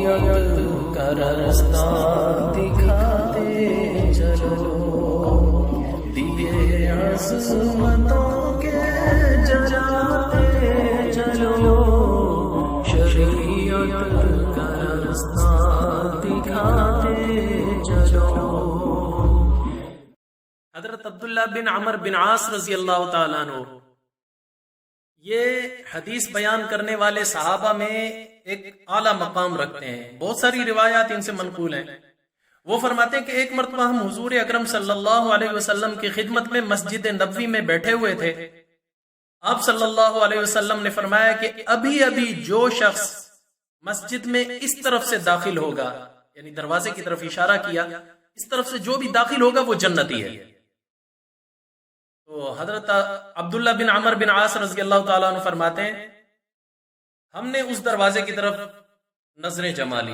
شریعت کا رستہ دکھاتے چلو، دیے عظمتوں کے جلاتے چلو، شریعت کا رستہ دکھاتے چلو۔ حضرت عبداللہ بن عمر بن عاص رضی اللہ تعالیٰ عنہ یہ حدیث بیان کرنے والے صحابہ میں ایک اعلیٰ مقام رکھتے ہیں، بہت ساری روایات ان سے منقول ہیں۔ وہ فرماتے ہیں کہ ایک مرتبہ ہم حضور اکرم صلی اللہ علیہ وسلم کی خدمت میں مسجد نبوی میں بیٹھے ہوئے تھے۔ آپ صلی اللہ علیہ وسلم نے فرمایا کہ ابھی ابھی جو شخص مسجد میں اس طرف سے داخل ہوگا، یعنی دروازے کی طرف اشارہ کیا، اس طرف سے جو بھی داخل ہوگا وہ جنتی ہے۔ تو حضرت عبداللہ بن عمر بن عاص رضی اللہ تعالیٰ عنہ فرماتے ہیں ہم نے اس دروازے کی طرف نظریں جما لی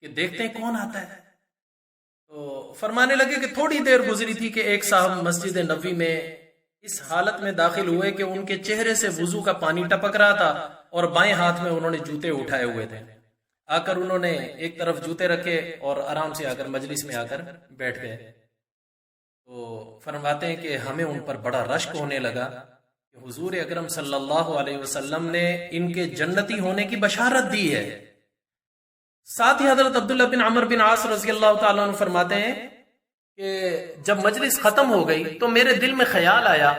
کہ دیکھتے ہیں کون آتا ہے۔ تو فرمانے لگے کہ تھوڑی دیر گزری تھی کہ ایک صاحب مسجد نبوی میں اس حالت میں داخل ہوئے کہ ان کے چہرے سے وضو کا پانی ٹپک رہا تھا اور بائیں ہاتھ میں انہوں نے جوتے اٹھائے ہوئے تھے۔ آ کر انہوں نے ایک طرف جوتے رکھے اور آرام سے آ کر مجلس میں آ کر بیٹھ گئے۔ تو فرماتے ہیں کہ ہمیں ان پر بڑا رشک ہونے لگا کہ حضور اکرم صلی اللہ علیہ وسلم نے ان کے جنتی ہونے کی بشارت دی ہے۔ ساتھ ہی حضرت عبداللہ بن عمر بن عاص رضی اللہ تعالیٰ عنہ فرماتے ہیں کہ جب مجلس ختم ہو گئی تو میرے دل میں خیال آیا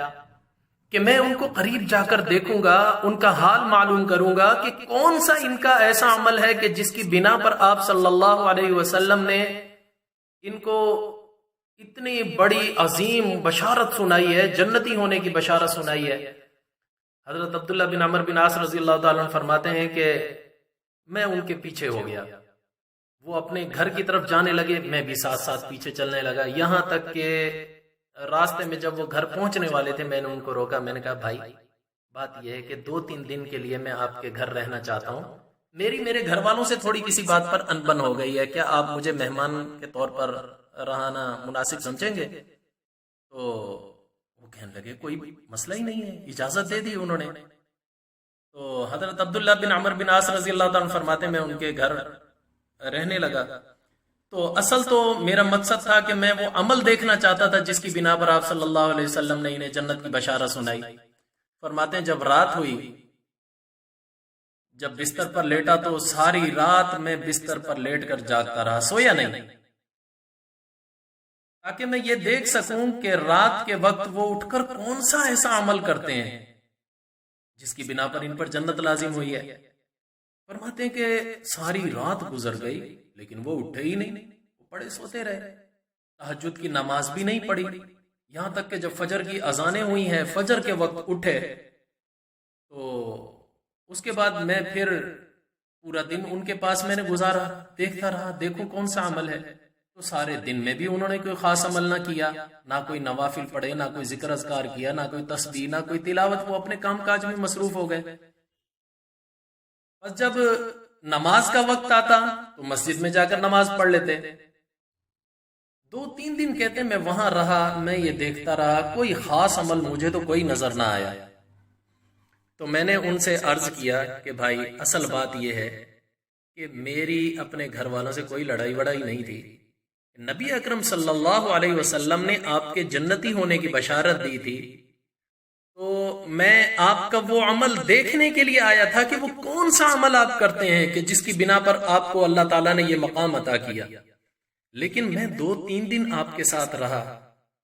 کہ میں ان کو قریب جا کر دیکھوں گا، ان کا حال معلوم کروں گا کہ کون سا ان کا ایسا عمل ہے کہ جس کی بنا پر آپ صلی اللہ علیہ وسلم نے ان کو اتنی بڑی عظیم بشارت سنائی ہے، جنتی ہونے کی بشارت سنائی ہے۔ حضرت عبداللہ بن عمر بن عاص رضی اللہ تعالیٰ عنہ فرماتے ہیں کہ میں ان کے پیچھے ہو گیا، وہ اپنے گھر کی طرف جانے لگے، میں بھی ساتھ ساتھ پیچھے چلنے لگا، یہاں تک کہ راستے میں جب وہ گھر پہنچنے والے تھے میں نے ان کو روکا، میں نے کہا بھائی بات یہ ہے کہ 2-3 دن کے لیے میں آپ کے گھر رہنا چاہتا ہوں، میرے گھر والوں سے تھوڑی کسی بات پر انبن ہو گئی ہے، کیا آپ مجھے مہمان کے طور پر رہنا مناسب سمجھیں گے؟ تو وہ کہنے لگے کوئی مسئلہ ہی نہیں ہے، اجازت دے دی انہوں نے۔ تو حضرت عبداللہ بن عمر بن عاص رضی اللہ تعالیٰ فرماتے ہیں میں ان کے گھر رہنے لگا۔ تو اصل تو میرا مقصد تھا کہ میں وہ عمل دیکھنا چاہتا تھا جس کی بنا پر آپ صلی اللہ علیہ وسلم نے انہیں جنت کی بشارت سنائی۔ فرماتے ہیں جب رات ہوئی، جب بستر پر لیٹا تو ساری رات میں بستر پر لیٹ کر جاگتا رہا، سویا نہیں، تاکہ میں یہ دیکھ سکوں کہ رات کے وقت وہ اٹھ کر کون سا ایسا عمل کرتے ہیں جس کی بنا پر ان پر جنت لازم ہوئی ہے۔ فرماتے ہیں کہ ساری رات گزر گئی لیکن وہ اٹھے ہی نہیں، وہ پڑے سوتے رہے، تہجد کی نماز بھی نہیں پڑھی، یہاں تک کہ جب فجر کی اذانیں ہوئی ہیں فجر کے وقت اٹھے۔ تو اس کے بعد میں پھر پورا دن ان کے پاس میں نے گزارا، دیکھتا رہا دیکھوں کون سا عمل ہے۔ تو سارے دن میں بھی انہوں نے کوئی خاص عمل نہ کیا، نہ کوئی نوافل پڑھے، نہ کوئی ذکر اذکار کیا، نہ کوئی تسبیح، نہ کوئی تلاوت، وہ اپنے کام کاج میں مصروف ہو گئے۔ بس جب نماز کا وقت آتا تو مسجد میں جا کر نماز پڑھ لیتے۔ 2-3 دن کہتے میں وہاں رہا، میں یہ دیکھتا رہا، کوئی خاص عمل مجھے تو کوئی نظر نہ آیا۔ تو میں نے ان سے عرض کیا کہ بھائی اصل بات یہ ہے کہ میری اپنے گھر والوں سے کوئی لڑائی وڑائی نہیں تھی، نبی اکرم صلی اللہ علیہ وسلم نے آپ کے جنتی ہونے کی بشارت دی تھی، تو میں آپ کا وہ عمل دیکھنے کے لیے آیا تھا کہ وہ کون سا عمل آپ کرتے ہیں کہ جس کی بنا پر آپ کو اللہ تعالیٰ نے یہ مقام عطا کیا۔ لیکن میں 2-3 دن آپ کے ساتھ رہا،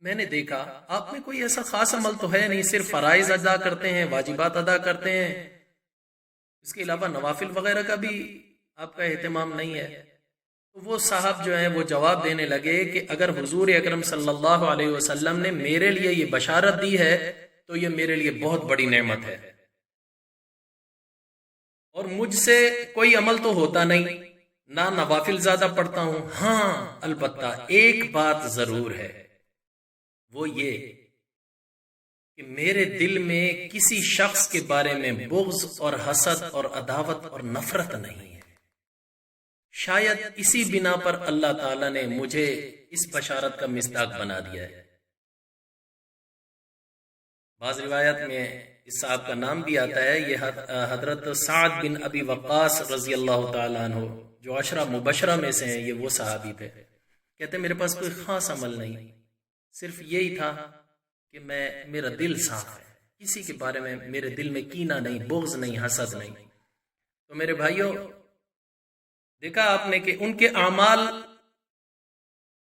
میں نے دیکھا آپ میں کوئی ایسا خاص عمل تو ہے نہیں، صرف فرائض ادا کرتے ہیں، واجبات ادا کرتے ہیں، اس کے علاوہ نوافل وغیرہ کا بھی آپ کا اہتمام نہیں ہے۔ تو وہ صاحب جو ہیں وہ جواب دینے لگے کہ اگر حضور اکرم صلی اللہ علیہ وسلم نے میرے لیے یہ بشارت دی ہے تو یہ میرے لیے بہت بڑی نعمت ہے، اور مجھ سے کوئی عمل تو ہوتا نہیں، نہ نوافل زیادہ پڑھتا ہوں، ہاں البتہ ایک بات ضرور ہے، وہ یہ کہ میرے دل میں کسی شخص کے بارے میں بغض اور حسد اور عداوت اور نفرت نہیں ہے، شاید اسی بنا پر اللہ تعالیٰ نے مجھے اس بشارت کا مصداق بنا دیا ہے۔ بعض روایت میں اس صاحب کا نام بھی آتا ہے، یہ حضرت سعد بن ابی وقاص رضی اللہ تعالیٰ عنہ جو 10 مبشرہ میں سے ہیں، یہ وہ صحابی تھے۔ کہتے ہیں میرے پاس کوئی خاص عمل نہیں، صرف یہی تھا کہ میرا دل صاف ہے، کسی کے بارے میں میرے دل میں کینہ نہیں، بغض نہیں، حسد نہیں۔ تو میرے بھائیوں، دیکھا آپ نے کہ ان کے اعمال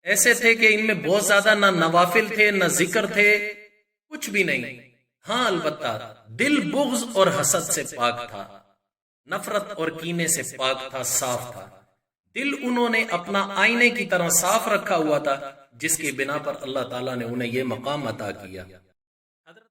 ایسے تھے کہ ان میں بہت زیادہ نہ نوافل تھے، نہ ذکر تھے، کچھ بھی نہیں۔ ہاں البتہ دل بغض اور حسد سے پاک تھا، نفرت اور کینے سے پاک تھا، صاف تھا۔ دل انہوں نے اپنا آئینے کی طرح صاف رکھا ہوا تھا، جس کی بنا پر اللہ تعالیٰ نے انہیں یہ مقام عطا کیا۔